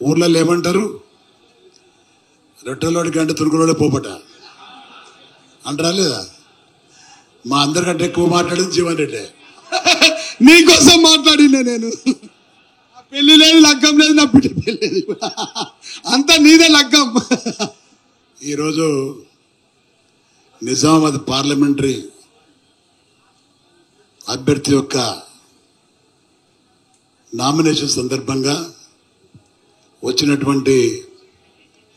ఊర్లలో ఏమంటారు? రొట్టెలోడికి అంటే తురుకులోడే పోపట అంటారా లేదా? మా అందరికంటే ఎక్కువ మాట్లాడింది జీవన్ రెడ్డి. నీకోసం మాట్లాడినా నేను. పెళ్లి లేదు, లగ్గం లేదు, నా బిడ్డ పెళ్లి లేదు, అంతా నీదే లగ్గం. ఈరోజు నిజామాబాద్ పార్లమెంటరీ అభ్యర్థి యొక్క నామినేషన్ సందర్భంగా వచ్చినటువంటి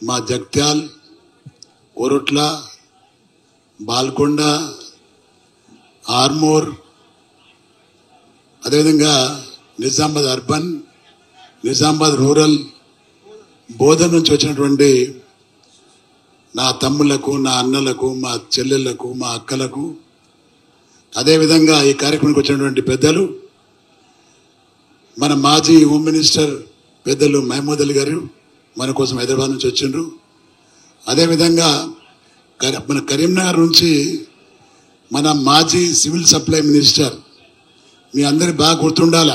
మా జగ్త్యాల్, కోరుట్ల, బాల్కొండ, ఆర్మూర్, అదేవిధంగా నిజామాబాద్ అర్బన్, నిజామాబాద్ రూరల్, బోధన్ నుంచి వచ్చినటువంటి నా తమ్ముళ్లకు, నా అన్నలకు, మా చెల్లెళ్లకు, మా అక్కలకు, అదేవిధంగా ఈ కార్యక్రమానికి వచ్చినటువంటి పెద్దలు, మన మాజీ హోమ్ మినిస్టర్ పెద్దలు మహమూద్ అలీ గారు మన కోసం హైదరాబాద్ నుంచి వచ్చిండ్రు. అదేవిధంగా మన కరీంనగర్ నుంచి మన మాజీ సివిల్ సప్లై మినిస్టర్, మీ అందరి బాగా గుర్తుండాల,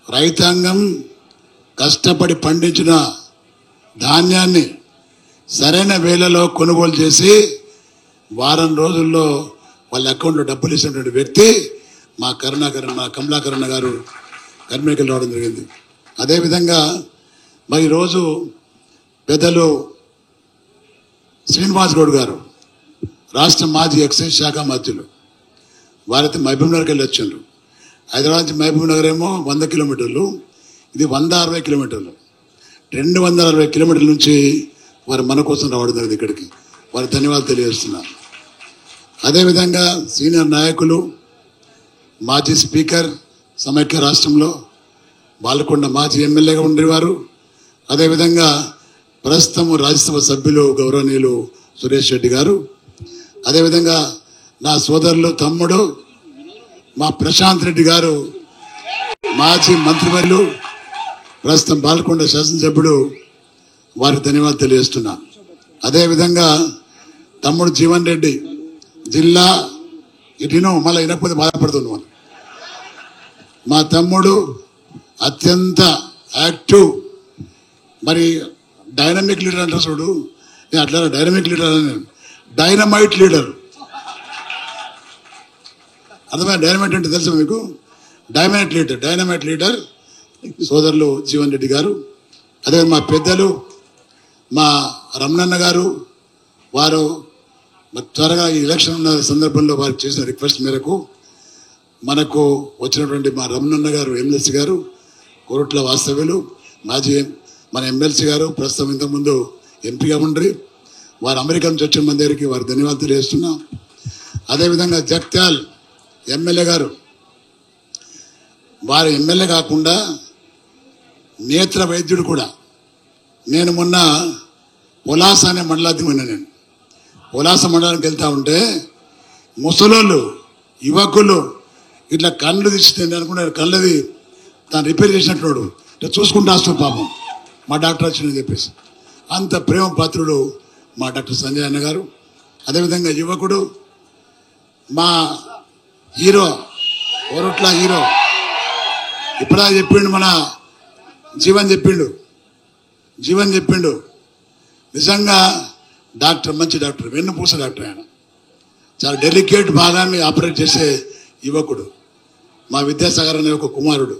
రైతాంగం కష్టపడి పండించిన ధాన్యాన్ని సరైన వేళలో కొనుగోలు చేసి వారం రోజుల్లో వాళ్ళ అకౌంట్లో డబ్బులు ఇచ్చినటువంటి వ్యక్తి మా కమలాకరణ గారు కర్మేకలు రావడం జరిగింది. అదేవిధంగా మరి ఈరోజు పెద్దలు శ్రీనివాస్ గౌడ్ గారు, రాష్ట్ర మాజీ ఎక్సైజ్ శాఖ మంత్రులు, వారైతే మహబూబ్ నగర్కి వెళ్ళి వచ్చిండ్రు. హైదరాబాద్ నుంచి మహబూబ్ నగర్ ఏమో 100 కిలోమీటర్లు, ఇది 160 కిలోమీటర్లు. 260 కిలోమీటర్ల నుంచి వారు మన కోసం రావడం జరిగింది ఇక్కడికి. వారి ధన్యవాదాలు తెలియజేస్తున్నారు. అదేవిధంగా సీనియర్ నాయకులు, మాజీ స్పీకర్ సమైక్య రాష్ట్రంలో బాలకొండ మాజీ ఎమ్మెల్యేగా ఉండేవారు, అదేవిధంగా ప్రస్తుతం రాజ్యసభ సభ్యులు గౌరవనీయులు సురేష్ రెడ్డి గారు, అదేవిధంగా నా సోదరులు తమ్ముడు మా ప్రశాంత్ రెడ్డి గారు, మాజీ మంత్రివర్యులు, ప్రస్తుతం బాలకొండ శాసనసభ్యుడు, వారికి ధన్యవాదాలు తెలియజేస్తున్నా. అదేవిధంగా తమ్ముడు జీవన్ రెడ్డి, జిల్లా ఇటును మళ్ళీ వినకపోతే బాధపడుతున్నాం. మా తమ్ముడు అత్యంత యాక్టివ్, మరి డైనమిక్ లీడర్ అంటారు చూడు, నేను అట్లా డైనమిక్ లీడర్ అని, డైనమైట్ లీడర్. అర్థమైనా డైనమైట్ అంటే తెలుసు మీకు? డైనమైట్ లీడర్ సోదరులు జీవన్ రెడ్డి గారు. అదే మా పెద్దలు మా రమణన్న గారు, వారు త్వరగా ఈ ఎలక్షన్ ఉన్న సందర్భంలో వారికి చేసిన రిక్వెస్ట్ మేరకు మనకు వచ్చినటువంటి మా రమణన్న గారు ఎమ్మెల్సీ గారు, కోరుట్ల వాస్తవ్యులు, మాజీ మన ఎమ్మెల్సీ గారు, ప్రస్తుతం ఇంతకుముందు ఎంపీగా ఉండ్రి, వారు అమెరికా నుంచి వచ్చిన మన దగ్గరికి వారు ధన్యవాదాలు తెలియజేస్తున్నాం. అదేవిధంగా జగ్త్యాల్ ఎమ్మెల్యే గారు, వారు ఎమ్మెల్యే కాకుండా నేత్ర వైద్యుడు కూడా. నేను మొన్న పొలాస అనే మండలానికి పోయినా. నేను పొలాస మండలానికి వెళ్తా ఉంటే ముసలోళ్ళు, యువకులు ఇట్లా కళ్ళు తీసి అనుకున్నారు, కళ్ళది తాను రిపేర్ చేసినట్టు ఇట్లా చూసుకుంటూ వస్తాం పాపం మా డాక్టర్ వచ్చిందని చెప్పేసి. అంత ప్రేమ పాత్రుడు మా డాక్టర్ సంజయ్ అన్న గారు. అదేవిధంగా యువకుడు మా హీరో, కోరుట్ల హీరో, ఇప్పుడా చెప్పిండు, మన జీవన్ చెప్పిండు. నిజంగా డాక్టర్, మంచి డాక్టర్, వెన్నుపూస డాక్టర్. ఆయన చాలా డెలికేట్ భాగాన్ని ఆపరేట్ చేసే యువకుడు. మా విద్యాసాగర్ అనే ఒక కుమారుడు,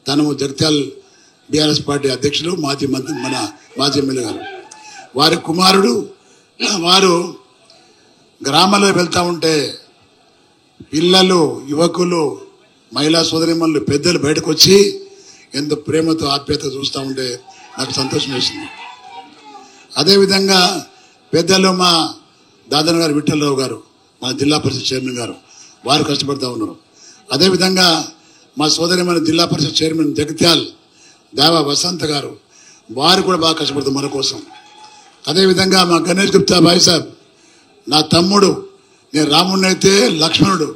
తను జగిత్యాల బీఆర్ఎస్ పార్టీ అధ్యక్షులు, మాజీ మంత్రి, మన మాజీ ఎమ్మెల్యే గారు, వారి కుమారుడు. వారు గ్రామాల్లో వెళ్తూ ఉంటే పిల్లలు, యువకులు, మహిళా సోదరిమణులు, పెద్దలు బయటకు వచ్చి ఎంత ప్రేమతో ఆప్యాయత చూస్తూ ఉంటే నాకు సంతోషం వేసింది. అదేవిధంగా పెద్దలు మా దాదన్ గారు, విఠలరావు గారు, మన జిల్లా పరిషత్ చైర్మన్ గారు, వారు కష్టపడుతూ ఉన్నారు. అదేవిధంగా మా సోదరిమణ జిల్లా పరిషత్ చైర్మన్ జగిత్యాల్ దేవా వసంత్ గారు, వారు కూడా బాగా కష్టపడుతారు మన కోసం. అదేవిధంగా మా గణేష్ గుప్తా భాయ్ సాబ్, నా తమ్ముడు, నేను రాముడిని అయితే లక్ష్మణుడు,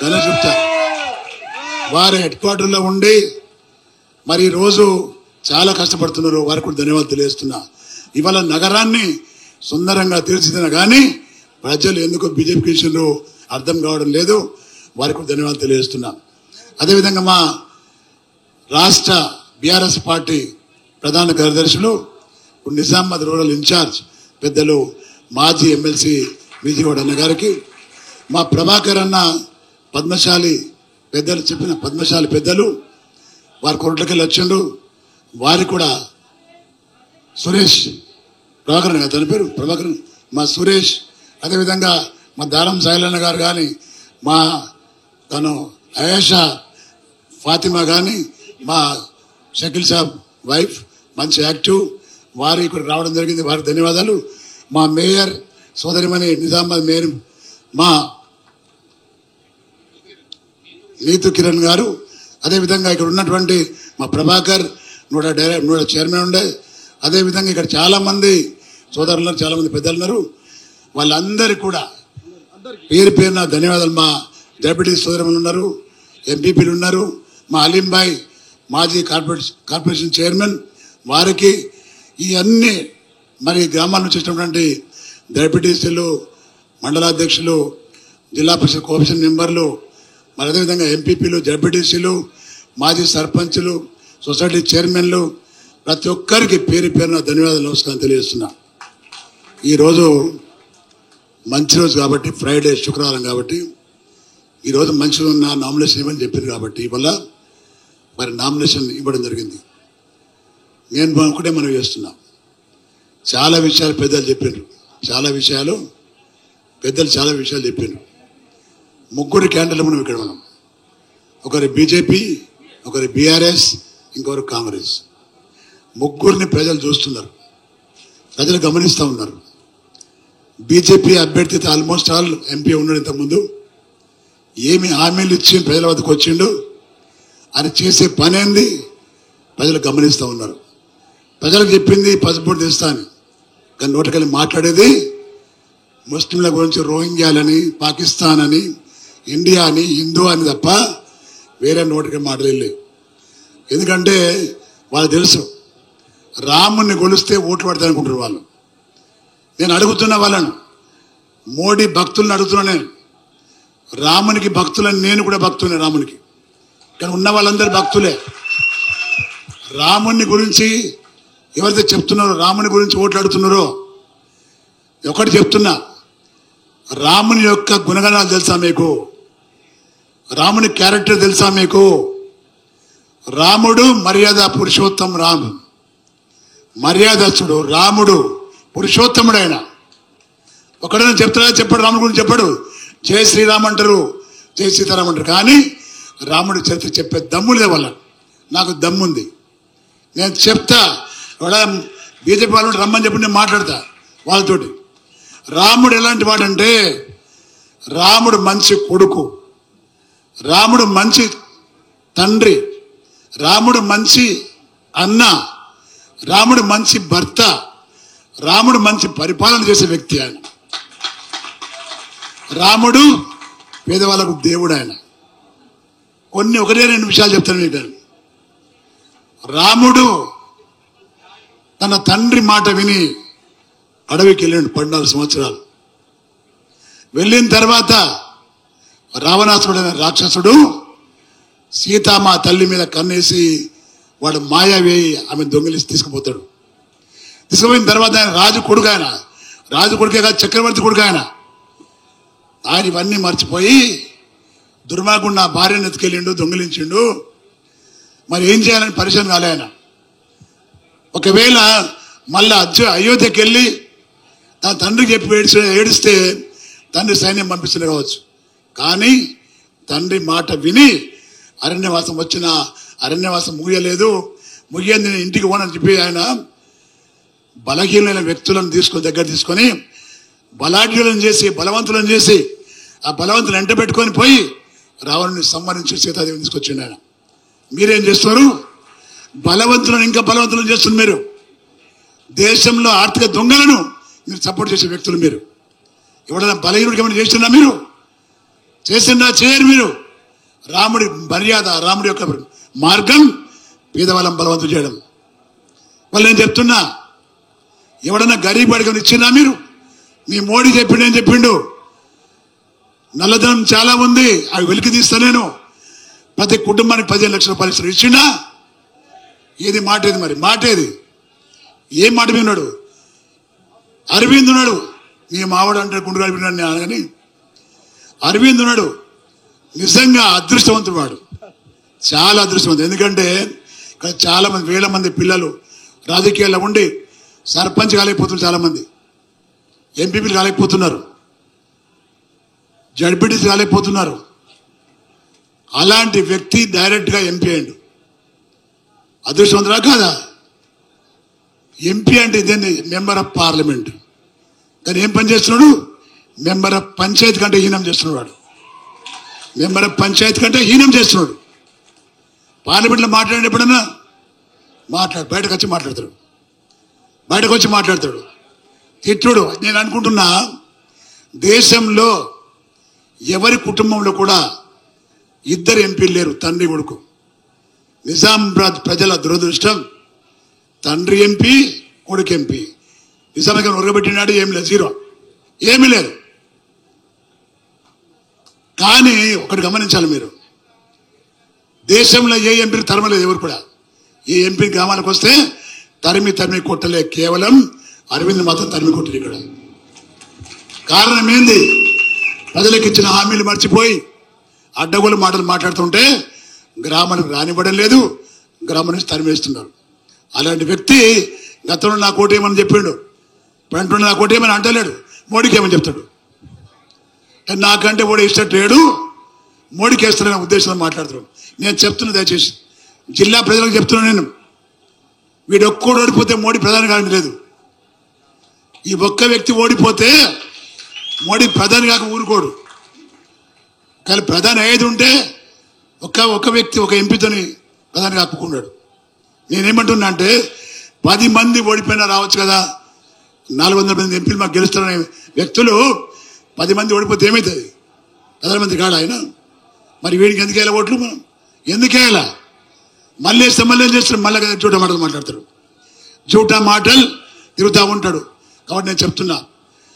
గణేష్ గుప్తా, వారి హెడ్ క్వార్టర్లో ఉండి మరి ఈరోజు చాలా కష్టపడుతున్నారు. వారికి కూడా ధన్యవాదాలు తెలియజేస్తున్నా. ఇవాళ నగరాన్ని సుందరంగా తీర్చిదిన కానీ ప్రజలు ఎందుకో బీజేపీకి ఇచ్చిండ్రు అర్థం కావడం లేదు. వారికి కూడా ధన్యవాదాలు తెలియజేస్తున్నా. అదేవిధంగా మా రాష్ట్ర బీఆర్ఎస్ పార్టీ ప్రధాన కార్యదర్శులు, నిజామాబాద్ రూరల్ ఇన్ఛార్జ్ పెద్దలు మాజీ ఎమ్మెల్సీ విజయవాడ అన్న గారికి, మా ప్రభాకర్ అన్న పద్మశాలి పెద్దలు చెప్పిన పద్మశాలి పెద్దలు వారి కొరట్లకెళ్ళి వచ్చిండ్రు. వారికి కూడా సురేష్ ప్రభాకర్ గారు, తన పేరు ప్రభాకర్, మా సురేష్, అదేవిధంగా మా దారం సాయిలన్న గారు కానీ, మా తను అయేషా ఫాతిమా కానీ, మా షకీల్ సాబ్ వైఫ్ మంచి యాక్టివ్, వారు ఇక్కడ రావడం జరిగింది. వారికి ధన్యవాదాలు. మా మేయర్ సోదరిమణి నిజామాబాద్ మేయర్ మా నీతు కిరణ్ గారు, అదేవిధంగా ఇక్కడ ఉన్నటువంటి మా ప్రభాకర్ నూడ చైర్మన్ ఉండే, అదేవిధంగా ఇక్కడ చాలామంది సోదరులు ఉన్నారు, చాలామంది పెద్దలు ఉన్నారు. వాళ్ళందరికీ కూడా పేరు పేరున ధన్యవాదాలు. మా డెప్యూటీ సోదరులు ఉన్నారు, ఎంపీపీలు ఉన్నారు, మా అలీంబాయ్ మాజీ కార్పొరేషన్ చైర్మన్, వారికి ఈ అన్ని మరి గ్రామాల నుంచి వచ్చినటువంటి డెప్యూటీసీలు, మండలాధ్యక్షులు, జిల్లా పరిషత్ కోఆపరేషన్ మెంబర్లు, మరి అదేవిధంగా ఎంపీపీలు, డెప్యూటీసీలు, మాజీ సర్పంచులు, సొసైటీ చైర్మన్లు, ప్రతి ఒక్కరికి పేరు పేరున ధన్యవాదాలు, నమస్కారం తెలియజేస్తున్నా. ఈరోజు మంచి రోజు కాబట్టి, ఫ్రైడే శుక్రవారం కాబట్టి, ఈరోజు మంచి ఉన్న నామినేషన్ ఇవ్వని చెప్పారు కాబట్టి ఇవాళ మరి నామినేషన్ ఇవ్వడం జరిగింది. నేను ఒకటే మనం చేస్తున్నాం. చాలా విషయాలు పెద్దలు చెప్పారు, చాలా విషయాలు చెప్పారు. ముగ్గురు క్యాండిడేట్లు మనం ఇక్కడ ఉన్నాం. ఒకరి బీజేపీ, ఒకరి బీఆర్ఎస్, ఇంకొకరు కాంగ్రెస్. ముగ్గురిని ప్రజలు చూస్తున్నారు, ప్రజలు గమనిస్తూ ఉన్నారు. బీజేపీ అభ్యర్థితో ఆల్మోస్ట్ ఆల్ ఎంపీ ఉన్నాడు, ఇంతకుముందు ఏమి హామీలు ఇచ్చి ప్రజల వద్దకు వచ్చిండు, అని చేసే పని ఏంది ప్రజలు గమనిస్తూ ఉన్నారు. ప్రజలకు చెప్పింది పసుపు తెస్తా అని, కానీ నోటికెళ్ళి మాట్లాడేది ముస్లింల గురించి రోహింగ్యాలని, పాకిస్తాన్ అని, ఇండియా అని, హిందూ అని తప్ప వేరే నోటికెళ్ళి మాట్లాడలేదు. ఎందుకంటే వాళ్ళు తెలుసు రాముని గొలిస్తే ఓట్లు పడతాయి అనుకుంటారు వాళ్ళు. నేను అడుగుతున్న వాళ్ళను, మోడీ భక్తులను అడుగుతున్నా, నేను రామునికి భక్తులని, నేను కూడా భక్తులే రామునికి, కానీ ఉన్న వాళ్ళందరూ భక్తులే. రాముని గురించి ఎవరైతే చెప్తున్నారో, రాముని గురించి ఓట్లు అడుగుతున్నారో, ఒకటి చెప్తున్నా, రాముని యొక్క గుణగణాలు తెలుసా మీకు? రాముని క్యారెక్టర్ తెలుసా మీకు? రాముడు మర్యాద పురుషోత్తం, రాము మర్యాదస్తుడు, రాముడు పురుషోత్తముడు. ఆయన ఒకడైనా చెప్తాడా? చెప్పాడు. రాముడి గురించి చెప్పాడు. జై శ్రీరామ్ అంటారు, జై సీతారాం అంటారు, కానీ రాముడి చరిత్ర చెప్పే దమ్ము లేదు వాళ్ళ. నాకు దమ్ముంది, నేను చెప్తా. ఎవడ బీజేపీ వాళ్ళు రమ్మని చెప్పి నేను మాట్లాడతా వాళ్ళతోటి. రాముడు ఎలాంటి వాడంటే, రాముడు మంచి కొడుకు, రాముడు మంచి తండ్రి, రాముడు మంచి అన్న, రాముడు మంచి భర్త, రాముడు మంచి పరిపాలన చేసే వ్యక్తి. ఆయన రాముడు పేదవాళ్ళకు దేవుడు. ఆయన ఒకటే రెండు విషయాలు చెప్తాను మీకు. రాముడు తన తండ్రి మాట విని అడవికి వెళ్ళాడు 14 సంవత్సరాలు. వెళ్ళిన తర్వాత రావణాసుడు అనే రాక్షసుడు సీతామా తల్లి మీద కన్నేసి వాడు మాయా వేయి ఆమె దొంగిలిసి తీసుకుపోతాడు. తీసుకుపోయిన తర్వాత ఆయన రాజు కొడుకే కాదు, చక్రవర్తి కొడుకు. ఆయన ఇవన్నీ మర్చిపోయి దుర్మార్గుడు నా భార్యను ఎత్తుకెళ్ళిండు, దొంగిలించిండు, మరి ఏం చేయాలని పరిచయం కాలే ఆయన. ఒకవేళ మళ్ళా అయోధ్యకి వెళ్ళి తన తండ్రికి చెప్పి ఏడిస్తే తండ్రి సైన్యం పంపిస్తుంది కావచ్చు, కానీ తండ్రి మాట విని అరణ్యవాసం వచ్చిన అరణ్యవాసం ముగియంది, నేను ఇంటికి పోనని చెప్పి ఆయన బలహీనమైన వ్యక్తులను దగ్గర తీసుకొని బలాఢ్యులను చేసి, బలవంతులను చేసి, ఆ బలవంతులను ఎంట పెట్టుకొని పోయి రావణుని సంహరించి సీతాదేవిని తీసుకొచ్చిండు ఆయన. మీరేం చేస్తున్నారు? బలవంతులను ఇంకా బలవంతులను చేస్తున్నారు మీరు. దేశంలో ఆర్థిక దొంగలను మీరు సపోర్ట్ చేసే వ్యక్తులు మీరు. ఎవడైనా బలహీనుడికి ఏమైనా చేస్తున్నా మీరు? చేసిందా? చేయరు మీరు. రాముడి మర్యాద, రాముడి యొక్క మార్గం పేదవాళ్ళం బలవంతులు చేయడం. వాళ్ళు నేను చెప్తున్నా, ఎవడన్నా గరీబ్ అడిగని ఇచ్చినా మీరు? మీ మోడీ చెప్పిండు, ఏం చెప్పిండు? నల్లధనం చాలా ఉంది, అవి వెలికి తీస్తా, నేను ప్రతి కుటుంబానికి 15 లక్షల రూపాయలు ఇచ్చిండా? ఏది మాట ఏది మరి మాట ఏది ఏం మాట విన్నాడు అరవింద్ ఉన్నాడు మీ మావాడు అంటే గుండు కలిపినాడు అనగాని అరవింద్ ఉన్నాడు నిజంగా అదృష్టవంతుడు వాడు చాలా అదృష్టవంతుడు ఎందుకంటే ఇక్కడ చాలా మంది వేల మంది పిల్లలు రాజకీయాల్లో ఉండి సర్పంచ్ కాలేకపోతున్నారు చాలామంది ఎంపీపీలు కాలేకపోతున్నారు జడ్పీటీసీ కాలేకపోతున్నారు అలాంటి వ్యక్తి డైరెక్ట్గా ఎంపీ అయ్యాడు అదృష్టవంతుడా కాదా ఎంపీ అంటే ఇదేంటి మెంబర్ ఆఫ్ పార్లమెంట్ కానీ ఏం పని చేస్తున్నాడు మెంబర్ ఆఫ్ పంచాయతీ కంటే హీనం చేస్తున్నాడు వాడు మెంబర్ ఆఫ్ పంచాయతీ కంటే హీనం చేస్తున్నాడు పార్లమెంట్లో మాట్లాడే ఎప్పుడన్నా బయటకు వచ్చి మాట్లాడతాడు తిట్టుడు నేను అనుకుంటున్నా దేశంలో ఎవరి కుటుంబంలో కూడా ఇద్దరు ఎంపీలు లేరు తండ్రి కొడుకు నిజామాబాద్ ప్రజల దురదృష్టం తండ్రి ఎంపీ కొడుకు ఎంపీ నిజామాబాద్ ఉరగబెట్టినాడు ఏం లేదు జీరో ఏమీ లేదు కానీ ఒకటి గమనించాలి మీరు దేశంలో ఏ ఎంపీని తరమలేదు ఎవరు కూడా ఈ ఎంపీ గ్రామాలకు వస్తే తరిమి కొట్టలే కేవలం అరవింద్ మాత్రం తరిమి కొట్టరు ఇక్కడ కారణం ఏంది ప్రజలకు ఇచ్చిన హామీలు మర్చిపోయి అడ్డగోలు మాటలు మాట్లాడుతుంటే గ్రామానికి రానివ్వడం లేదు గ్రామం నుంచి తరిమేస్తున్నారు అలాంటి వ్యక్తి గతంలో నా కోటేమని చెప్పిండు ఇప్పుడు అంటుండే నా కోటేమని అంటలేడు మోడీకి ఏమని చెప్తాడు నాకంటే ఓడి ఇష్టట్లేడు మోడీకి వేస్తారనే ఉద్దేశంతో మాట్లాడుతున్నాడు నేను చెప్తున్నా దయచేసి జిల్లా ప్రజలకు చెప్తున్నాను నేను వీడు ఒక్కడు ఓడిపోతే మోడీ ప్రధాని కావడం లేదు ఈ ఒక్క వ్యక్తి ఓడిపోతే మోడీ ప్రధాని కాక ఊరుకోడు కానీ ప్రధాని అయ్యేది ఉంటే ఒక వ్యక్తి ఒక ఎంపీతోని ప్రధాని కాకున్నాడు నేనేమంటున్నా అంటే 10 మంది ఓడిపోయినా రావచ్చు కదా 400 మంది ఎంపీలు మాకు గెలుస్తారనే వ్యక్తులు 10 మంది ఓడిపోతే ఏమవుతుంది ప్రధానమంత్రి కాడు ఆయన మరి వీడికి ఎందుకు వేయాలి ఓట్లు మనం ఎందుకు వేయాలా మళ్ళీ వేస్తే మళ్ళీ ఏం చేస్తారు మళ్ళీ జూటా మాటలు మాట్లాడతారు జూటా మాటలు తిరుగుతూ ఉంటాడు కాబట్టి నేను చెప్తున్నా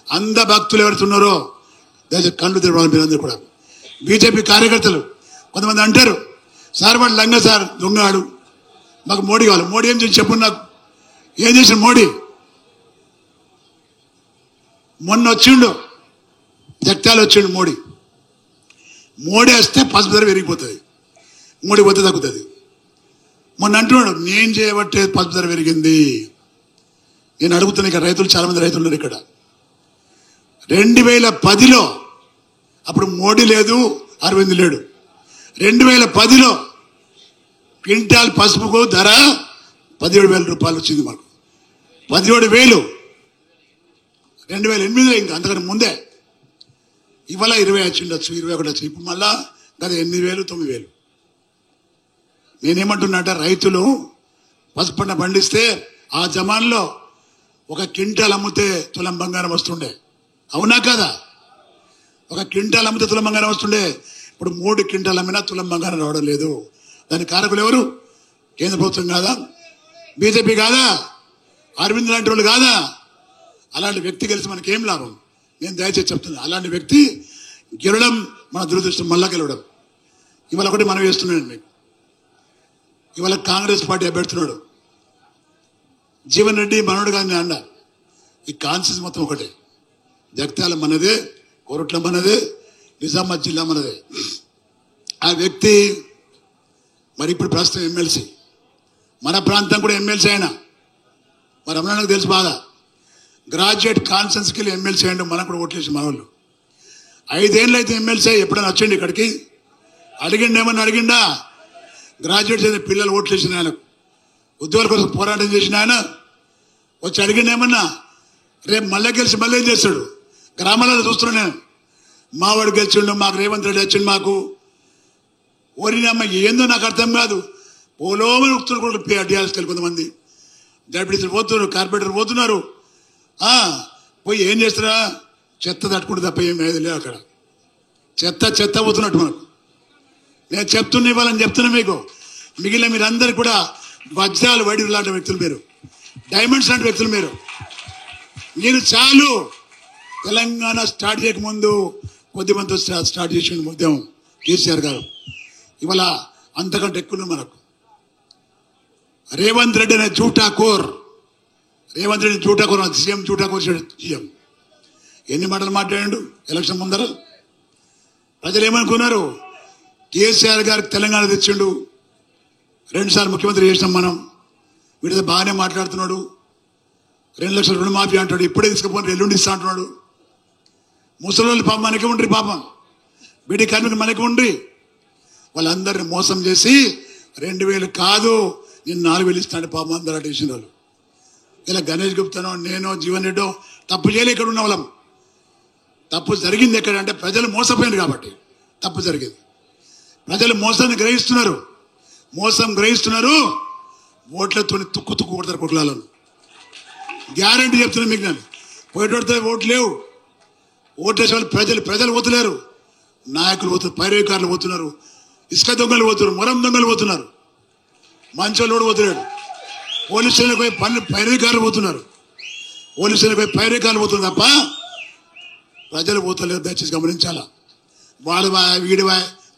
అంధ భక్తులు ఎవరుతున్నారో దయచేసి కళ్ళు తిరగడం మీరందరూ కూడా బీజేపీ కార్యకర్తలు కొంతమంది అంటారు సార్ వాడు లంగ సార్ దొంగాడు మాకు మోడీ కావాలి మోడీ ఏం చేసి చెప్పు నాకు ఏం చేసిన మోడీ మొన్న వచ్చిండు జగత్యాలు వచ్చిండు మోడీ వస్తే పసుపు ధర పెరిగిపోతుంది మోడీ పోతే తగ్గుతుంది మొన్న అంటున్నాడు నేను చేయబట్టే పసుపు ధర పెరిగింది నేను అడుగుతున్నా ఇక్కడ రైతులు చాలా మంది రైతులు ఉన్నారు ఇక్కడ 2010లో అప్పుడు మోడీ లేదు అరవింద్ లేడు 2010లో క్వింటాల్ పసుపుకు ధర 17,000 రూపాయలు వచ్చింది మాకు 17,000 2008లో ఇంకా అంతకంటే ముందే ఇవాళ 20 వచ్చిండొచ్చు 21 వచ్చి ఇప్పుడు మళ్ళా గత 8,000 9,000 నేనేమంటున్నా అంటే రైతులు పసుపు పంట పండిస్తే ఆ జమాన్లో ఒక క్వింటాల్ అమ్మితే తులం బంగారం వస్తుండే అవునా కదా ఒక క్వింటాల్ అమ్మితే తులం బంగారం వస్తుండే ఇప్పుడు 3 క్వింటాల్ అమ్మినా తులం బంగారం రావడం లేదు దాని కారకులు ఎవరు కేంద్ర ప్రభుత్వం కాదా బీజేపీ కాదా అరవింద్ లాంటి వాళ్ళు కాదా అలాంటి వ్యక్తి కలిసి మనకేం లాభం నేను దయచేసి చెప్తున్నా అలాంటి వ్యక్తి గెలవడం మన దురదృష్టం మళ్ళా గెలవడం ఇవాళ ఒకటి మనం చేస్తున్నాడు మీకు ఇవాళ కాంగ్రెస్ పార్టీ అభ్యర్థున్నాడు జీవన్ రెడ్డి మనోడు కానీ అన్న ఈ కాన్సెన్స్ మొత్తం ఒకటే జగత్యాల మనదే కోరట్ల మనదే నిజామాబాద్ జిల్లా మనదే ఆ వ్యక్తి మరి ఇప్పుడు ప్రస్తుతం ఎమ్మెల్సీ మన ప్రాంతం కూడా ఎమ్మెల్సీ అయినా మరి అమ్మకు తెలుసు బాగా గ్రాడ్యుయేట్ కాన్సెన్స్కి వెళ్ళి ఎమ్మెల్సీ అయ్యండు మనకు కూడా ఓట్లేసి మన వాళ్ళు 5 ఏళ్ళు అయితే ఎమ్మెల్సీ ఎప్పుడైనా వచ్చండి ఇక్కడికి ఏమన్నా అడిగిండా గ్రాడ్యుయేట్ చేసిన పిల్లలు ఓట్లేసిన ఆయనకు ఉద్యోగాల కోసం పోరాటం చేసిన ఆయన వచ్చి అడిగిండేమన్నా రేపు మళ్ళీ గెలిచి మళ్ళీ ఏం చేస్తాడు గ్రామాలలో చూస్తున్నాను నేను మావాడు గెలిచిండు మాకు రేవంత్ రెడ్డి వచ్చిండు మాకు ఓరినమ్మ ఏందో నాకు అర్థం కాదు పోలోమని ఉడుతున్నారు టీఆర్ఎస్కి కొంతమంది డెప్యూటీసీలు పోతున్నారు కార్పొరేటర్ పోతున్నారు పోయి ఏం చేస్తారా చెత్త తట్టుకుంటే తప్ప ఏం లేదు అక్కడ చెత్త పోతున్నట్టు మనకు నేను చెప్తున్నా ఇవ్వాలని చెప్తున్నా మీకు మిగిలిన మీరందరూ కూడా వజ్రాలు వైడి లాంటి వ్యక్తులు మీరు డైమండ్స్ లాంటి వ్యక్తులు మీరు చాలు తెలంగాణ స్టార్ట్ చేయకముందు కొద్దిమంది స్టార్ట్ చేసిన ఉద్యమం కేసీఆర్ గారు ఇవాళ అంతకంటే ఎక్కువ మనకు రేవంత్ రెడ్డి అనే జూటాకోర్, రేవంత్ రెడ్డి జూటాకోర్, సీఎం జూటాకోర్ సీఎం ఎన్ని మాటలు మాట్లాడాడు ఎలక్షన్ ముందర. ప్రజలు ఏమనుకున్నారు? కేసీఆర్ గారికి తెలంగాణ తెచ్చిండు, 2 సార్లు ముఖ్యమంత్రి చేసినాం మనం, వీడితో బాగానే మాట్లాడుతున్నాడు, 2 లక్షల రుణమాఫీ అంటాడు, ఇప్పుడే తీసుకుపోయి ఎల్లుండి ఇస్తా అంటున్నాడు. ముసలి పాపం మనకి ఉండ్రి, పాపం బీడీ కార్మికులు మనకి ఉండ్రి. వాళ్ళందరినీ మోసం చేసి 2000 కాదు నేను 4000 ఇస్తాను పాపం అందరూ అటేసిన వాళ్ళు. ఇలా గణేష్ గుప్తానో నేనో జీవన్ రెడ్డో తప్పు చేయలే. ఇక్కడ ఉన్న వాళ్ళం తప్పు జరిగింది ఎక్కడంటే ప్రజలు మోసపోయింది కాబట్టి తప్పు జరిగింది. ప్రజలు మోసాన్ని గ్రహిస్తున్నారు, మోసం గ్రహిస్తున్నారు. ఓట్లతో తుక్కు కొడతారు కుట్లాలను. గ్యారంటీ చెప్తున్నాను మీకు. నేను పోయేటోడితే ఓట్లు లేవు, ఓట్లేసే వాళ్ళు ప్రజలు పోతులేరు, నాయకులు పోతున్నారు, పైరవికారులు పోతున్నారు, ఇసుక దొంగలు పోతున్నారు, మొరం దొంగలు పోతున్నారు, మంచోళ్ళు పోతున్నాడు. పోలీస్ స్టేషన్కి పోయి పైరవికారులు పోతున్నారు, పోలీస్ స్టేషన్కి పోయి పైరవికారులు పోతున్నారు తప్ప ప్రజలు పోతలేరు. దయచేసి గమనించాలా. వాడు వీడి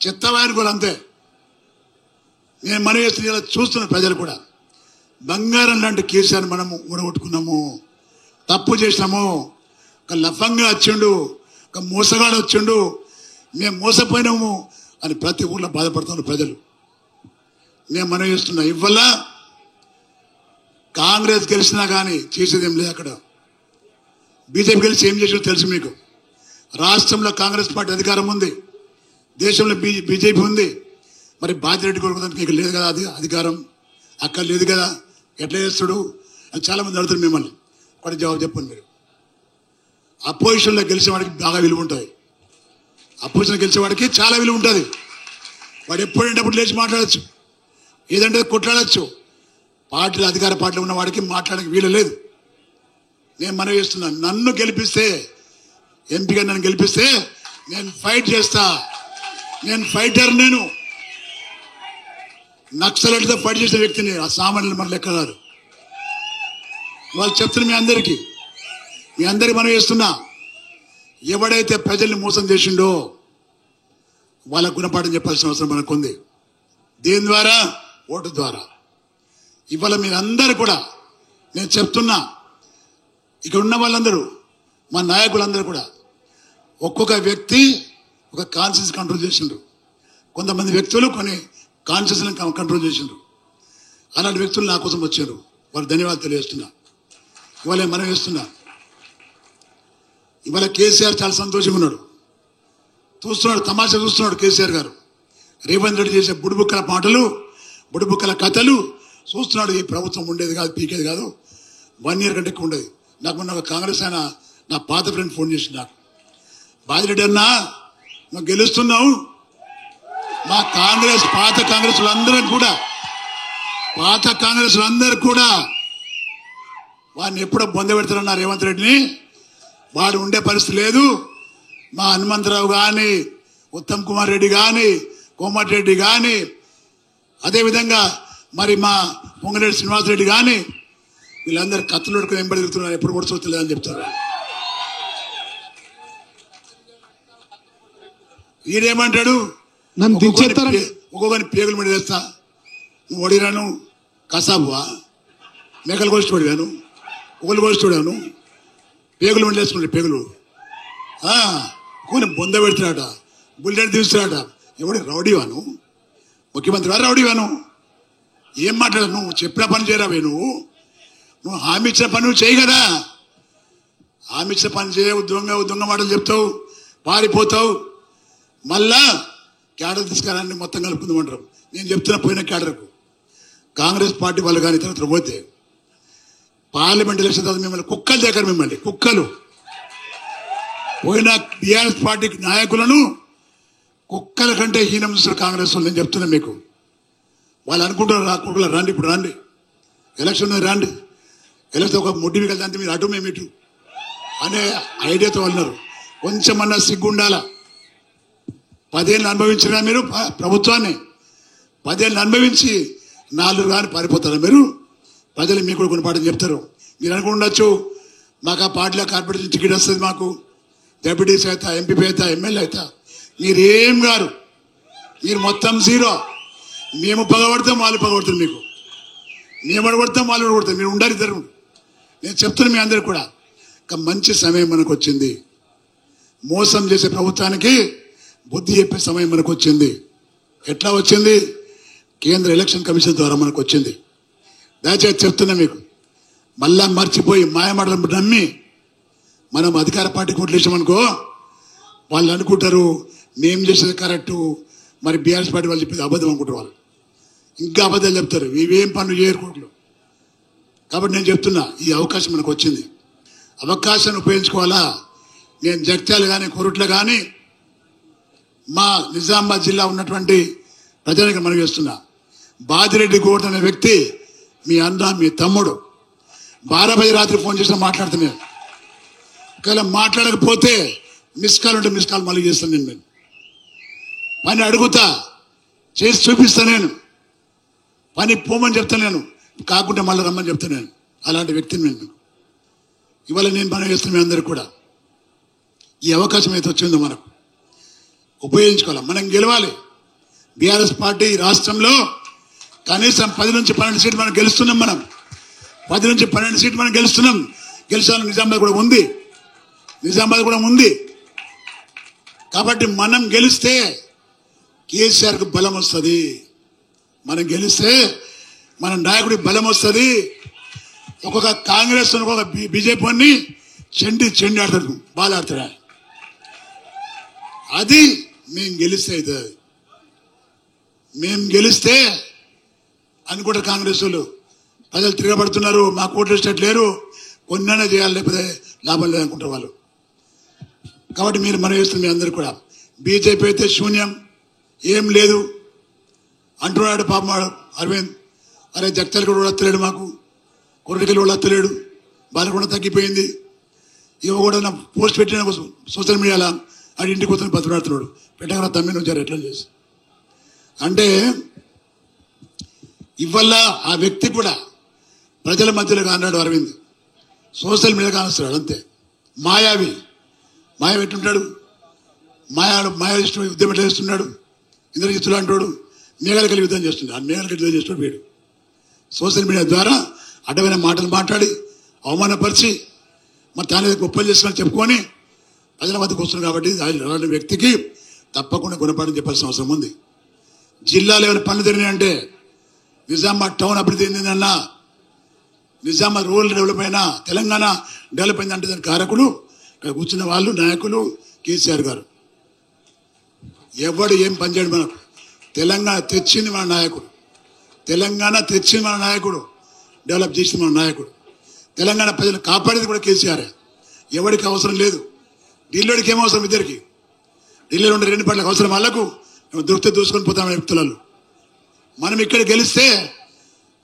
చెత్తవాయని కూడా అంతే. నేను మనవి చేస్తున్న చూస్తున్నారు ప్రజలు కూడా. బంగారం లాంటి కేసీఆర్ మనము ఊడగొట్టుకున్నాము, తప్పు చేసినాము. ఒక లఫంగా వచ్చిండు, ఒక మోసగాడు వచ్చిండు, మేము మోసపోయినాము అని ప్రతి ఊర్లో బాధపడుతున్నారు ప్రజలు. నేను మనవి చేస్తున్నా, ఇవ్వల్ల కాంగ్రెస్ గెలిచినా కానీ చేసేది ఏం లేదు. అక్కడ బీజేపీ గెలిచి ఏం చేసినా తెలుసు మీకు. రాష్ట్రంలో కాంగ్రెస్ పార్టీ అధికారం ఉంది, దేశంలో బీజేపీ ఉంది. మరి బాధ్యరెడ్డి కొడుకుదానికి ఇక లేదు కదా అది అధికారం, అక్కడ లేదు కదా, ఎట్లా చేస్తాడు అని చాలామంది అడుగుతారు మిమ్మల్ని. ఒకటి జవాబు చెప్పండి మీరు. అపోజిషన్లో గెలిచేవాడికి బాగా విలువ ఉంటుంది, అపోజిషన్ గెలిచేవాడికి చాలా విలువ ఉంటుంది. వాడు ఎప్పుడంటే లేచి మాట్లాడచ్చు, ఏదంటే కొట్లాడచ్చు. పార్టీలో అధికార పార్టీలో ఉన్న వాడికి మాట్లాడడానికి వీలు లేదు. నేను మనవి చేస్తున్నాను, నన్ను గెలిపిస్తే, ఎంపీగా నన్ను గెలిపిస్తే నేను ఫైట్ చేస్తా. నేను ఫైటర్. నేను నక్సలైట్తో ఫైట్ చేసిన వ్యక్తిని, ఆ సామాన్యులు మన లెక్క కాదు. వాళ్ళు చెప్తున్నా మీ అందరికి మనం చేస్తున్నా, ఎవడైతే ప్రజల్ని మోసం చేసిండో వాళ్ళ గుణపాఠం చెప్పాల్సిన అవసరం మనకు ఉంది. దేని ద్వారా? ఓటు ద్వారా. ఇవాళ మీరందరూ కూడా నేను చెప్తున్నా, ఇక్కడ ఉన్న వాళ్ళందరూ, మా నాయకులందరూ కూడా ఒక్కొక్క వ్యక్తి ఒక కాన్షియస్ కంట్రోల్ చేసిండ్రు. కొంతమంది వ్యక్తులు కొన్ని కాన్షియస్ కంట్రోల్ చేసిండ్రు. అలాంటి వ్యక్తులు నా కోసం వచ్చారు, వాళ్ళు ధన్యవాదాలు తెలియజేస్తున్నా. ఇవాళ మనం వేస్తున్నా, ఇవాళ కేసీఆర్ చాలా సంతోషంగా ఉన్నాడు, చూస్తున్నాడు, తమాషా చూస్తున్నాడు. కేసీఆర్ గారు రేవంత్ రెడ్డి చేసే బుడిబుక్కల మాటలు, బుడిబుక్కల కథలు చూస్తున్నాడు. ఈ ప్రభుత్వం ఉండేది కాదు, పీకేది కాదు, 1 year కంటే ఎక్కువ ఉండేది. నాకు మొన్న ఒక కాంగ్రెస్ ఆయన, నా పాత ఫ్రెండ్ ఫోన్ చేసి, నాకు బాజిరెడ్డి అన్నా నువ్వు గెలుస్తున్నావు, మా కాంగ్రెస్ పాత కాంగ్రెస్ అందరూ కూడా వాడిని ఎప్పుడో బొంద పెడతారన్నా రేవంత్ రెడ్డిని. వాడు ఉండే పరిస్థితి లేదు. మా హనుమంతరావు కానీ, ఉత్తమ్ కుమార్ రెడ్డి కానీ, కోమటిరెడ్డి కానీ, అదేవిధంగా మరి మా పొంగిరెడ్డి శ్రీనివాసరెడ్డి కానీ, వీళ్ళందరూ కత్తులు పట్టుకుని వెంబడి తిరుగుతున్నారు, ఎప్పుడు కూడా చూస్తలేదని చెప్తారు. ఈయనేమంటాడు, ఒక్కొక్కరిని పేగులు మీద వేస్తా, నువ్వు ఒడిరాను కసాబువా, మేకలు కోసి చూడాను, ఒకళ్ళు కోసి చూడాను, పేగులు మీద వేసుకుంటాడు. పేగులు కొన్ని బొంద పెడుతున్నాడ, బుల్లెట్ తీస్తున్నాడ. ఎవడు రౌడీవాను, ముఖ్యమంత్రి వారు రౌడీవాను. ఏం మాట్లాడు? నువ్వు చెప్పిన పని చేయరావే, నువ్వు హామీ ఇచ్చిన పని నువ్వు చేయి కదా. హామీ ఇచ్చిన పని చేయవు, దొంగ మాటలు చెప్తావు, పారిపోతావు. మళ్ళా క్యాడర్ తీసుకురాని మొత్తం కలుపుకుందామంటారు. నేను చెప్తున్నా, పోయిన క్యాడర్కు కాంగ్రెస్ పార్టీ వాళ్ళు కానీ ఇతర పోతే పార్లమెంట్ ఎలక్షన్ తర్వాత మిమ్మల్ని కుక్కలు దగ్గర, మిమ్మల్ని కుక్కలు పోయిన టీఆర్ఎస్ పార్టీ నాయకులను కుక్కల కంటే హీనం చూస్తారు కాంగ్రెస్ వాళ్ళు. నేను చెప్తున్నా మీకు. వాళ్ళు అనుకుంటారు కుక్కలు రండి, ఇప్పుడు రండి, ఎలక్షన్ రండి, ఎలక్షన్ ఒక ముడ్డి మీకు అంతే, మీరు అటు మేము ఇటు అనే ఐడియాతో వాళ్ళన్నారు. కొంచెమన్నా సిగ్గుండాలా. 10 ఏళ్ళు అనుభవించినా మీరు ప్రభుత్వాన్ని, 10 ఏళ్ళు అనుభవించి 4 కానీ పారిపోతారా మీరు? ప్రజలు మీకు కూడా గుణపాఠం చెప్తారు. మీరు అనుకుండొచ్చు మాకు ఆ పార్టీలో కార్పొరేషన్ టికెట్ వస్తుంది, మాకు డెప్యూటీస్ అవుతా, ఎంపీ అవుతా, ఎమ్మెల్యే అవుతా. మీరేం గారు, మీరు మొత్తం జీరో. మేము పగబడతాం, వాళ్ళు పగబడతారు. మీకు మేము కొడతాం, వాళ్ళు కొడతాం. మీరు ఉండాలి ఇద్దరు. నేను చెప్తున్నా మీ అందరికి కూడా, మంచి సమయం మనకు వచ్చింది. మోసం చేసే ప్రభుత్వానికి బుద్ధి చెప్పే సమయం మనకు వచ్చింది. ఎట్లా వచ్చింది? కేంద్ర ఎలక్షన్ కమిషన్ ద్వారా మనకు వచ్చింది. దయచేసి చెప్తున్నా మీకు, మళ్ళా మర్చిపోయి మాయమాటలు నమ్మి మనం అధికార పార్టీకి ఓట్లేసామనుకో, వాళ్ళు అనుకుంటారు మేము చేసేది కరెక్టు, మరి బీఆర్ఎస్ పార్టీ వాళ్ళు చెప్పేది అబద్ధం అనుకుంటారు. వాళ్ళు ఇంకా అబద్ధాలు చెప్తారు, ఇవేం పనులు చేయరు. కాబట్టి నేను చెప్తున్నా, ఈ అవకాశం మనకు వచ్చింది. అవకాశాన్ని ఉపయోగించుకోవాలా. నేను జగిత్యాల కానీ కొరుట్ల కానీ మా నిజామాబాద్ జిల్లా ఉన్నటువంటి ప్రజలకు మనం చేస్తున్నా, బాదిరెడ్డి గౌడ్ అనే వ్యక్తి మీ అన్న, మీ తమ్ముడు 12 రాత్రి ఫోన్ చేసినా మాట్లాడుతున్నాను. ఒకవేళ మాట్లాడకపోతే మిస్ కాల్ ఉంటే మిస్ కాల్ మళ్ళీ చేస్తాను. నేను పని అడుగుతా, చేసి చూపిస్తా. నేను పని పోమని చెప్తాను, నేను కాకుంటే మళ్ళీ రమ్మని చెప్తాను. నేను అలాంటి వ్యక్తిని నేను. ఇవాళ నేను పని చేస్తాను. మీ అందరికి కూడా ఈ అవకాశం అయితే వచ్చిందో మనకు ఉపయోగించుకోవాలి. మనం గెలవాలి. బీఆర్ఎస్ పార్టీ రాష్ట్రంలో కనీసం 10 నుంచి 12 సీట్లు మనం గెలుస్తున్నాం. మనం 10 నుంచి 12 సీట్లు మనం గెలుస్తున్నాం. గెలిచాలని నిజామాబాద్ కూడా ఉంది. నిజామాబాద్ కూడా ఉంది. కాబట్టి మనం గెలిస్తే కేసీఆర్కు బలం వస్తుంది. మనం గెలిస్తే మన నాయకుడికి బలం వస్తుంది. ఒక్కొక్క కాంగ్రెస్ ఒక్కొక్క బీజేపీని చెండి ఆడతాడు, బాగా ఆడతాడు. అది మేము గెలిస్తే అవుతుంది. మేము గెలిస్తే అనుకుంటారు కాంగ్రెస్ వాళ్ళు, ప్రజలు తిరగబడుతున్నారు, మా కోట్లు స్టేట్ లేరు, కొన్నైనా చేయాలి, లేకపోతే లాభం లేదనుకుంటారు వాళ్ళు. కాబట్టి మీరు మనం చేస్తుంది మీ అందరు కూడా, బీజేపీ అయితే శూన్యం, ఏం లేదు అంటున్నాడు పాపం అరవింద్. అరే జగత్యాల కూడా వస్తలేడు, మాకు కొరటికలు కూడా వస్తలేడు, బాగా కూడా తగ్గిపోయింది. ఇవ కూడా నా పోస్ట్ పెట్టిన సోషల్ మీడియాలో అది ఇంటికి వస్తుంది బతులాడుతున్నాడు, పెట్టకుండా తమ్మిని వచ్చారు ఎట్లా చేసి. అంటే ఇవల్ల ఆ వ్యక్తి కూడా ప్రజల మధ్యలో కాన్నాడు అరవింద్, సోషల్ మీడియా కానొస్తున్నాడు అంతే. మాయావి ఎట్టుంటాడు, మాయావిష్ణు యుద్ధం ఎట్లా చేస్తున్నాడు, ఇంద్రజిత్తులు అంటాడు, మేఘాలకలి యుద్ధం చేస్తున్నాడు. ఆ మేఘాలకలి యుద్ధం చేస్తున్నాడు వీడు. సోషల్ మీడియా ద్వారా అడ్డమైన మాటలు మాట్లాడి అవమానపరిచి మరి తానే గొప్పలు చేస్తున్నా చెప్పుకొని ప్రజల మధ్యకు వస్తున్నాడు. కాబట్టి అలాంటి వ్యక్తికి తప్పకుండా గుణపాఠం చెప్పాల్సిన అవసరం ఉంది. జిల్లాలో ఏమైనా పనులు జరిగినాయంటే, నిజామాబాద్ టౌన్ అభివృద్ధి చెందిందన్నా, నిజామాబాద్ రూరల్ డెవలప్ అయినా, తెలంగాణ డెవలప్ అయిందంటే దాని కారకులు ఇక్కడ కూర్చున్న వాళ్ళు, నాయకులు, కేసీఆర్ గారు. ఎవడు ఏం పనిచేయడు. మనకు తెలంగాణ తెచ్చింది మన నాయకుడు, తెలంగాణ తెచ్చింది మన నాయకుడు, డెవలప్ చేసింది మన నాయకుడు. తెలంగాణ ప్రజలు కాపాడేది కూడా కేసీఆర్. ఎవరికి అవసరం లేదు. ఢిల్లీకి ఏం అవసరం? ఇద్దరికి ఢిల్లీలో ఉండే 2 పార్టీలకు అవసరం. వాళ్ళకు దొరికితే దూసుకొని పోతాం వ్యక్తులలో. మనం ఇక్కడ గెలిస్తే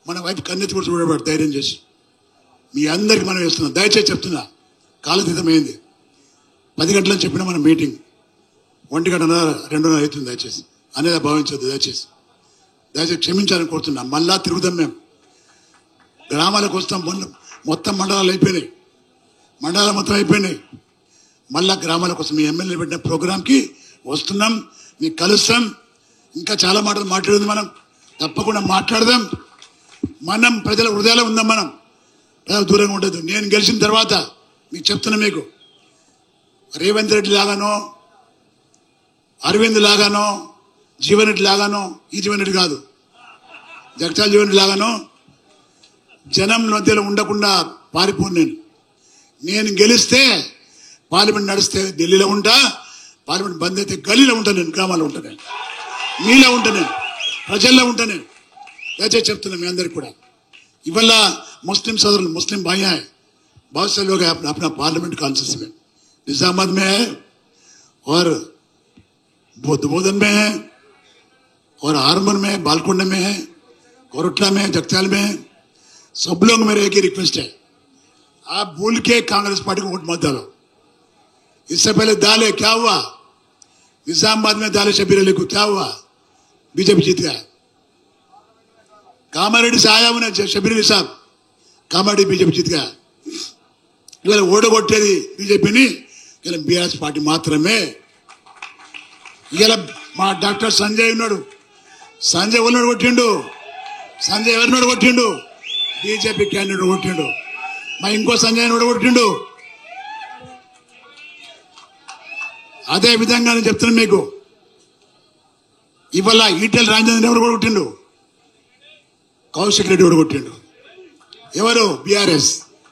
మన వైపు కన్నెత్తి కూడా చూడబడి ధైర్యం చేసి మీ అందరికి మనం వేస్తున్నాం. దయచేసి చెప్తున్నా, కాలతీతమైంది. 10 గంటలని చెప్పిన మన మీటింగ్ 1 గంట 2:30 అవుతుంది. దయచేసి అనేది భావించద్దు. దయచేసి క్షమించాలని కోరుతున్నా. మళ్ళా తిరుగుదాం. మేము గ్రామాలకు వస్తాం. మొత్తం మండలాలు అయిపోయినాయి, మండలాలు మొత్తం అయిపోయినాయి. మళ్ళా గ్రామాలకు వస్తాం. మీ ఎమ్మెల్యే పెట్టిన ప్రోగ్రాంకి వస్తున్నాం, మీకు కలుస్తాం. ఇంకా చాలా మాటలు మాట్లాడేది మనం, తప్పకుండా మాట్లాడదాం. మనం ప్రజల హృదయాలు ఉందాం. మనం ప్రజలు దూరంగా ఉండదు. నేను గెలిచిన తర్వాత మీకు చెప్తున్నా, మీకు రేవంత్ రెడ్డి లాగానో, అరవింద్ లాగానో, జీవన్ రెడ్డి లాగానో, ఈ జీవన్ రెడ్డి కాదు, జగత్యాల జీవన్ రెడ్డి లాగానో జనం మధ్యలో ఉండకుండా పారిపోను. నేను గెలిస్తే పార్లమెంట్ నడిస్తే ఢిల్లీలో ఉంటా, పార్లమెంట్ బంద్ అయితే గల్లీలో ఉంటాను, నేను గ్రామాల్లో ఉంటాను, నేను మీలో ఉంటాను, నేను ప్రజల్లో ఉంటాను. నేను దయచేసి చెప్తున్నా మీ అందరికి కూడా, ఇవాళ मुस्लिम सदर मुस्लिम भाई हैं, बहुत से लोग हैं अपना अपना पार्लियामेंट कॉन्स्टिट्यूंसी में, निजामाबाद में है और बोधन में है और हारमन में, बालकोंडा में है, कोरटला में, जगत्याल में है. सब लोग मेरे एक ही रिक्वेस्ट है, आप भूल के कांग्रेस पार्टी को वोट मत डालो. इससे पहले दाले क्या हुआ, निजामाबाद में दाले शबीर अली को क्या हुआ, बीजेपी जीत गया. कामारेड्डी से आया उन्हें शबीर अली साहब, कामारेड्डी बीजेपी जीत गया. ఇవాళ ఓడగొట్టేది బీజేపీని ఇలా బీఆర్ఎస్ పార్టీ మాత్రమే. ఇలా మా డాక్టర్ సంజయ్ ఉన్నాడు, సంజయ్ ఎవరినోడు కొట్టిండు, సంజయ్ ఎవరినోడు కొట్టిండు, బీజేపీ క్యాండిడేట్ కొట్టిండు, మా ఇంకో సంజయ్ కూడా కొట్టిండు. అదే విధంగా నేను చెప్తున్నాను మీకు, ఇవాళ ఈటెల రాజేంద్ర ఎవరు కూడా కొట్టిండు, కౌశిక్ రెడ్డి కూడా కొట్టిండు. ఎవరు? బీఆర్ఎస్.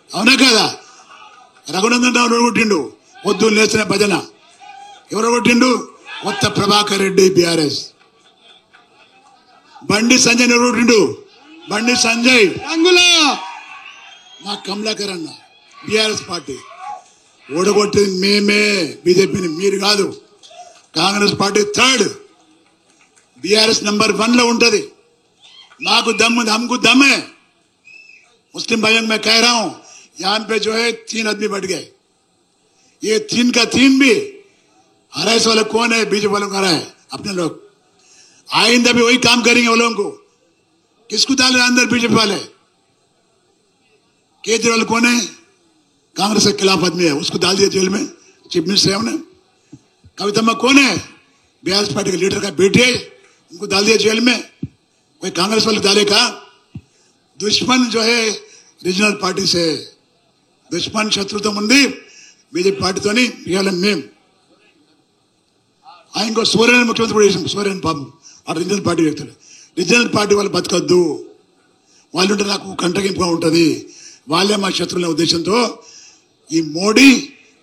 అవునా కదా? రఘునందన్ రావు కూడా కొట్టిండు, వద్దు లేచిన భజన. ఎవరు కొట్టిండు? కొత్త ప్రభాకర్ రెడ్డి, బీఆర్ఎస్. బండి సంజయ్ ఎవరు కొట్టిండు? బండి సంజయ్ రంగులా మా కమలాకర్ అన్న, బీఆర్ఎస్ పార్టీ. ఓడగొట్టింది మేమే, బీజేపీని, మీరు కాదు. Congress party third, BRS number 1 లో ఉంటది. माको दम हमको दम है। मुस्लिम भाइयों में कह रहा हूं, यहाँ पे जो है 3 आदमी बढ़ गए, ये 3 का 3 भी हराइस वाले कौन है? बीजेपी वालों का रहा है अपने लोग। आइंदा भी वही काम करेंगे वो लोगों को। किसको डाल रहे अंदर? बीजेपी वाले। केजरीवाल कौन है? कांग्रेस के खिलाफ आदमी है, उसको डाल दिया जेल में, चीफ मिनिस्टर है उन्हें। कविता कौन है? बीआरएस पार्टी के लीडर का बेटी है, उनको डाल दिया जेल में। कोई कांग्रेस वाले डाले का? दुश्मन जो है रीजनल पार्टी से, दुश्मन शत्रुता मुंदी बीजेपी पार्टी तो नहीं, మేం ఆయనకో సోరెన్ ముఖ్యమంత్రి కూడా చేసాం. సోరెన్ పాపం ఆ రీజనల్ పార్టీ వ్యక్తులు. రీజనల్ పార్టీ వాళ్ళు బతకద్దు, వాళ్ళుంటే నాకు కంటగింపుగా ఉంటుంది, వాళ్ళే మా శత్రువుల ఉద్దేశంతో ఈ మోడీ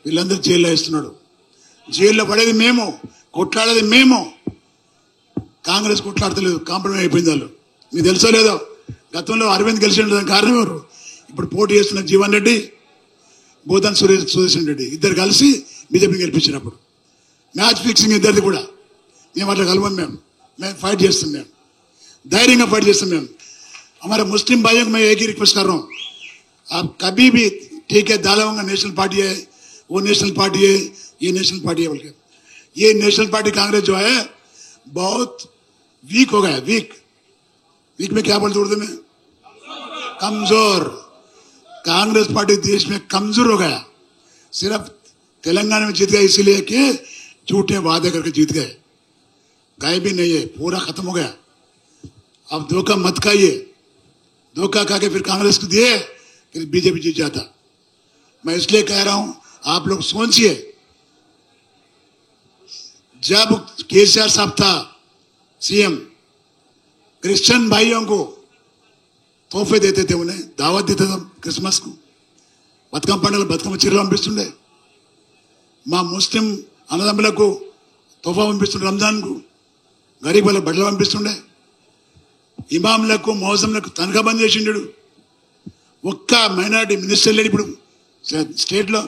వీళ్ళందరూ జైల్లో వేస్తున్నాడు. జైల్లో పడేది మేము, కొట్లాడేది మేము. కాంగ్రెస్ కొట్లాడతలేదు, కాంప్రమైజ్ అయిపోయింది వాళ్ళు. మీకు తెలుసో లేదో, గతంలో అరవింద్ గెలిచిన దానికి కారణం ఎవరు? ఇప్పుడు పోటీ చేస్తున్న జీవన్ రెడ్డి, బోధన్ సుదర్శన్ రెడ్డి ఇద్దరు కలిసి బీజేపీ గెలిపించినప్పుడు మ్యాచ్ ఫిక్సింగ్ ఇద్దరిది కూడా. మేము అట్లా కలవం, మేము ఫైట్ చేస్తాం, మేము धैर्य फाइट చేస్తాం మేము. हमारे मुस्लिम भाइयों को मैं एक ही रिक्वेस्ट कर रहा हूँ, आप कभी भी ठीक है दालावंगा नेशनल पार्टी है, वो नेशनल पार्टी है, ये नेशनल पार्टी है बोल के, ये नेशनल पार्टी कांग्रेस जो है बहुत वीक हो गया। वीक वीक में क्या बोलते उर्दू में? कमजोर। कांग्रेस पार्टी देश में कमजोर हो गया। सिर्फ तेलंगाना में जीत गया इसीलिए कि झूठे वादे करके जीत गए, गए भी नहीं है, पूरा खत्म हो गया। अब धोखा मत खाइए, धोखा खा के फिर कांग्रेस को दिए, फिर बीजेपी जीत जाता। मैं इसलिए कह रहा हूं, आप लोग सोचिए, जब केसीआर साहब था सीएम, क्रिश्चियन भाइयों को तोहफे देते थे, उन्हें दावत देते थे क्रिसमस को, బతుకమ్మ పండుగ బతుకమ్మ చీరలు పంపిస్తుండే, మా ముస్లిం అన్నదమ్ములకు తోఫా పంపిస్తుండే, రంజాన్కు గరీబ్ వాళ్ళకి బట్టలు పంపిస్తుండే, ఇమాంలకు మౌజంలకు తనఖా బంద్ చేసిండు. ఒక్క మైనారిటీ మినిస్టర్ లేడు ఇప్పుడు స్టేట్లో.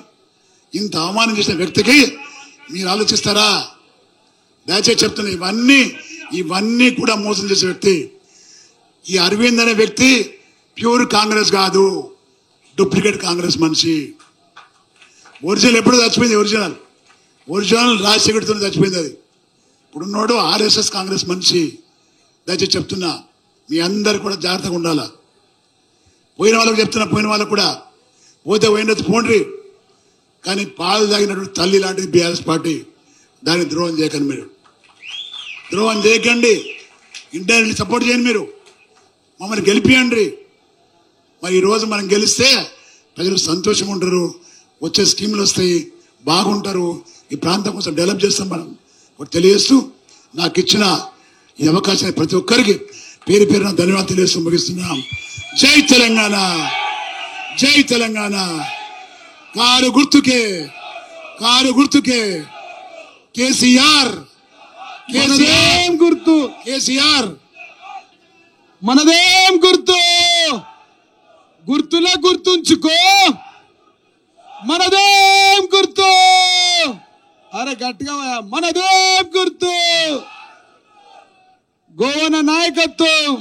ఇంత అవమానం చేసిన వ్యక్తికి మీరు ఆలోచిస్తారా? దయచేసి చెప్తున్నా, ఇవన్నీ కూడా మోసం చేసే వ్యక్తి ఈ అరవింద్ అనే వ్యక్తి. ప్యూర్ కాంగ్రెస్ కాదు, డూప్లికేట్ కాంగ్రెస్ మనిషి. ఒరిజినల్ ఎప్పుడు చచ్చిపోయింది? ఒరిజినల్ రాజశేఖర్తో చచ్చిపోయింది అది. ఇప్పుడున్నోడు ఆర్ఎస్ఎస్ కాంగ్రెస్ మనిషి. దయచేసి చెప్తున్నా, మీ అందరు కూడా జాగ్రత్తగా ఉండాలా. పోయిన వాళ్ళకి చెప్తున్నా, పోయిన వాళ్ళకు కూడా పోతే పోయినది పోండ్రి, కానీ పాలు తాగినటువంటి తల్లి లాంటిది బీఆర్ఎస్ పార్టీ. దాన్ని ద్రోహం చేయకండి, మీరు ద్రోహం చేయకండి. ఇంటర్నెట్ సపోర్ట్ చేయండి, మీరు మమ్మల్ని గెలిపియండి. మరి ఈరోజు మనం గెలిస్తే ప్రజలు సంతోషంగా ఉంటారు, వచ్చే స్కీములు వస్తాయి, బాగుంటారు, ఈ ప్రాంతం కోసం డెవలప్ చేస్తాం మనం తెలియజేస్తూ, నాకు ఇచ్చిన ఈ అవకాశాన్ని ప్రతి ఒక్కరికి పేరు పేరున ధన్యవాదాలు తెలియజేస్తూ ముగిస్తున్నాం. జై తెలంగాణ, జై తెలంగాణ. కారు గుర్తుకే కేసీఆర్, గుర్తు కేసీఆర్, మనదేం గుర్తు, గుర్తులో గుర్తుంచుకో, మనదేం గుర్తు. అరే గట్టిగా, మనదేం గుర్తు. గోవన నాయకత్వం.